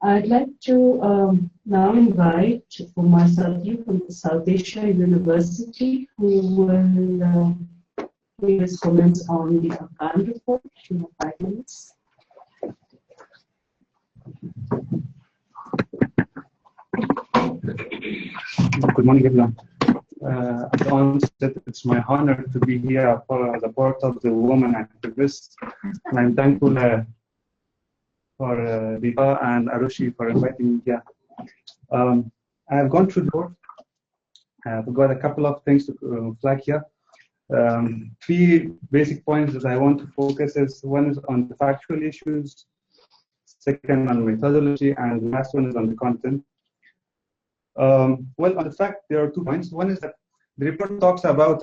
I'd like to now invite Omar Sadr from the South Asia University, who will give his comments on the Afghan report in 5 minutes. Good morning, everyone. At the onset, it's my honor to be here for the part of the women activists, and I'm thankful for Viva and Arushi for inviting me here. I've gone through the report. I've got a couple of things to flag here. 3 basic points that I want to focus is: one is on the factual issues, second on methodology, and the last one is on the content. Well, on the fact, there are 2 points. One is that the report talks about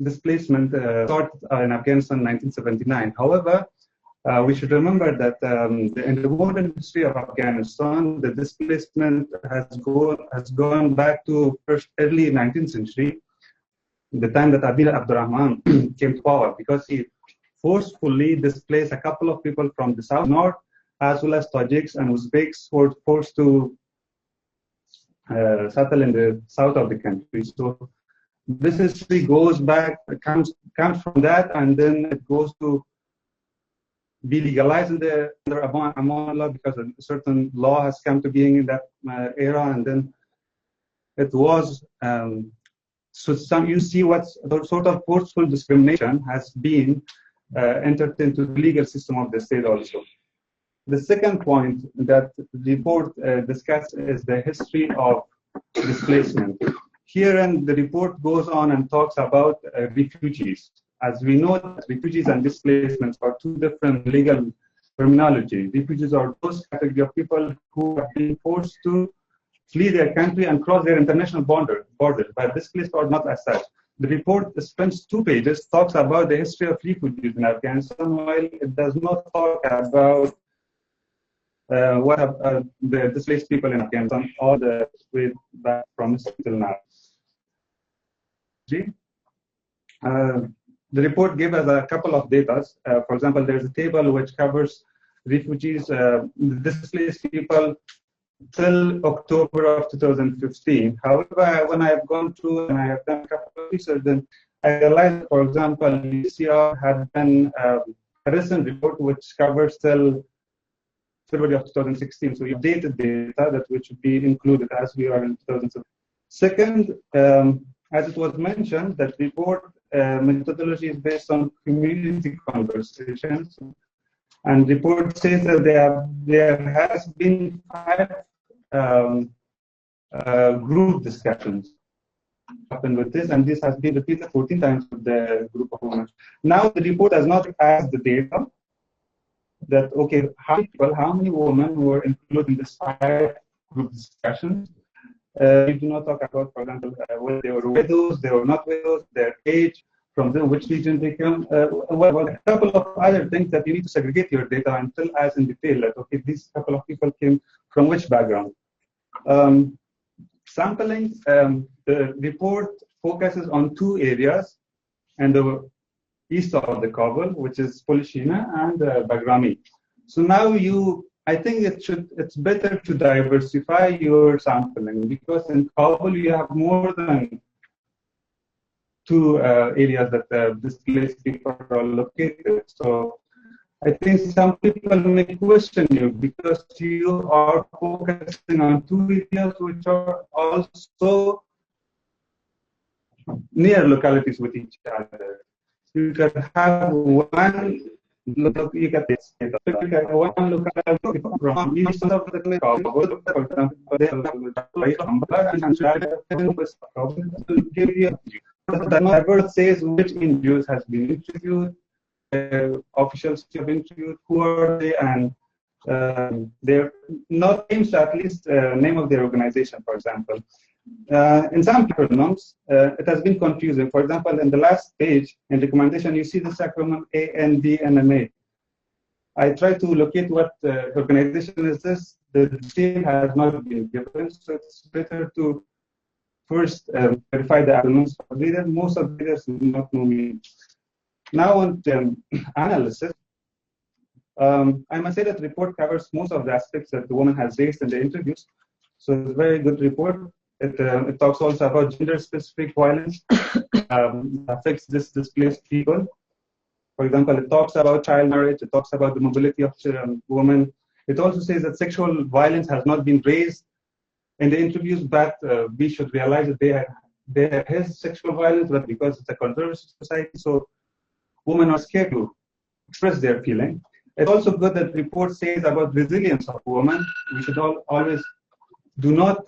displacement started in Afghanistan in 1979. However, we should remember that in the modern history of Afghanistan, the displacement has gone back to early 19th century, the time that Adil Abdurrahman came to power, because he forcefully displaced a couple of people from the south, north, as well as Tajiks and Uzbeks who were forced to settle in the south of the country. So this history goes back, comes from that, and then it goes to be legalized under Amman law, because a certain law has come to being in that era, and then it was so you see what sort of forceful discrimination has been entered into the legal system of the state also. The second point that the report discusses is the history of displacement. Herein, the report goes on and talks about refugees. As we know, refugees and displacements are 2 different legal terminology. Refugees are those category of people who have been forced to flee their country and cross their international borders, but displaced are not as such. The report spends 2 pages, talks about the history of refugees in Afghanistan, while it does not talk about what have the displaced people in Afghanistan all the way back from till now. The report gave us a couple of data. For example, there's a table which covers refugees, displaced people till October of 2015. However, when I have gone through and I have done a couple of research, then I realized, for example, UCR had done a recent report which covers till February of 2016. So updated data that which should be included as we are in 2017. Second, as it was mentioned, that report methodology is based on community conversations, and report says that there has been 5 group discussions happened with this, and this has been repeated 14 times with the group of women. Now the report does not ask the data that, okay, how many women were included in this 5 group discussions. We do not talk about, for example, whether they were widows, they were not widows, their age, from which region they come. Well, a couple of other things that you need to segregate your data and tell us in detail that, okay, these couple of people came from which background. Sampling, the report focuses on 2 areas, and the east of the Kabul, which is Polishina and Bagrami. So now I think it's better to diversify your sampling, because in Kabul you have more than 2 areas that displaced people are located. So I think some people may question you because you are focusing on 2 areas which are also near localities with each other. You can have one locality from east of the the never says which NGOs has been interviewed, officials have been interviewed, who are they, and their not names, at least name of their organization, for example. In some acronyms, it has been confusing. For example, in the last page in recommendation, you see this acronym ANDNMA. I try to locate what organization is this. The detail has not been given, so it's better to first verify the acronyms. Most of the readers do not know me. Now on analysis, I must say that the report covers most of the aspects that the woman has raised in the interviews. So it's a very good report. It talks also about gender-specific violence affects displaced people. For example, it talks about child marriage. It talks about the mobility of women. It also says that sexual violence has not been raised in the interviews, but we should realize that there is sexual violence, but because it's a conservative society, so women are scared to express their feeling. It's also good that the report says about resilience of women. We should always do not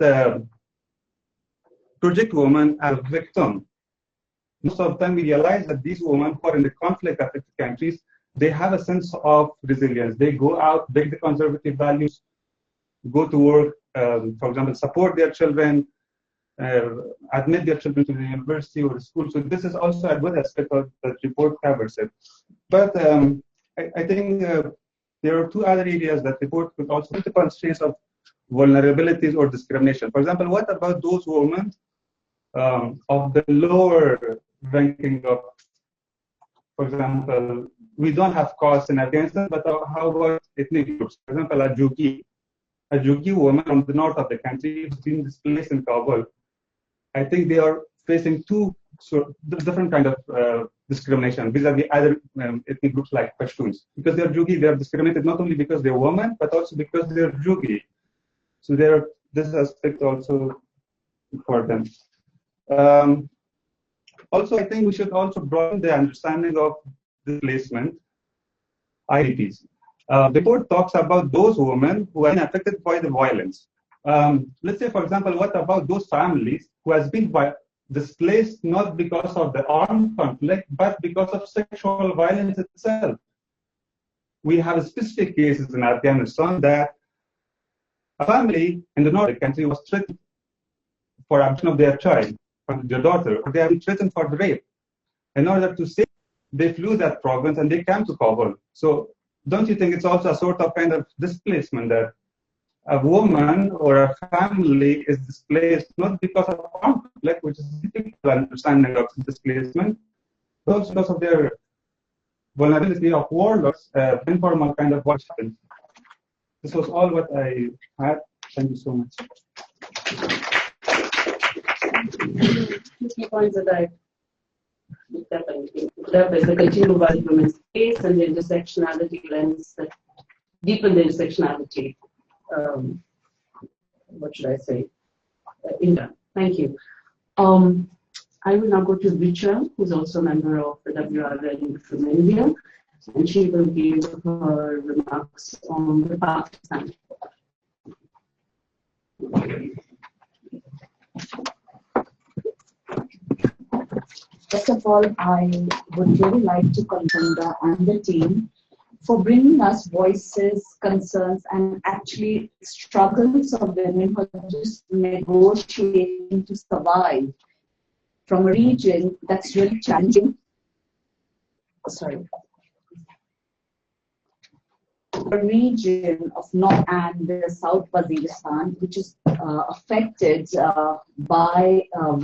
project women as a victim. Most of the time, we realize that these women who are in the conflict-affected countries, they have a sense of resilience. They go out, break the conservative values, go to work, for example, support their children, admit their children to the university or the school. So this is also a good aspect of the report covers it. But I think there are two other areas that the report could also put the constraints of vulnerabilities or discrimination. For example, what about those women of the lower ranking of, for example, we don't have costs in Afghanistan, but how about ethnic groups? For example, a Jugi woman from the north of the country who's been displaced in Kabul. I think they are facing two different kind of discrimination vis-a-vis other ethnic groups like Pashtuns. Because they're Jugi, they are discriminated not only because they're women, but also because they're Jugi. So this aspect also for them. Also, I think we should also broaden the understanding of displacement, IDPs. The report talks about those women who have been affected by the violence. Let's say, for example, what about those families who has been displaced not because of the armed conflict, but because of sexual violence itself? We have specific cases in Afghanistan that a family in the north of the country was threatened for abduction of their child, or their daughter, or they have been threatened for the rape. In order to save, they flew that province and they came to Kabul. So don't you think it's also a sort of kind of displacement that a woman or a family is displaced not because of conflict, which is a typical understanding of displacement, but also because of their vulnerability of warlords, informal kind of what happened. This was all what I had. Thank you so much. Two key points that I looked up and picked up is the continuum about women's space and the intersectionality lens that deepen the intersectionality. What should I say? Thank you. I will now go to Richa, who's also a member of the WRN from India, and she will give her remarks on the Pakistan. First of all, I would really like to commend Sandra and the team for bringing us voices, concerns, and actually struggles of women who are just negotiating to survive from a region that's really challenging. Sorry. A region of North and South Waziristan, which is affected by violence.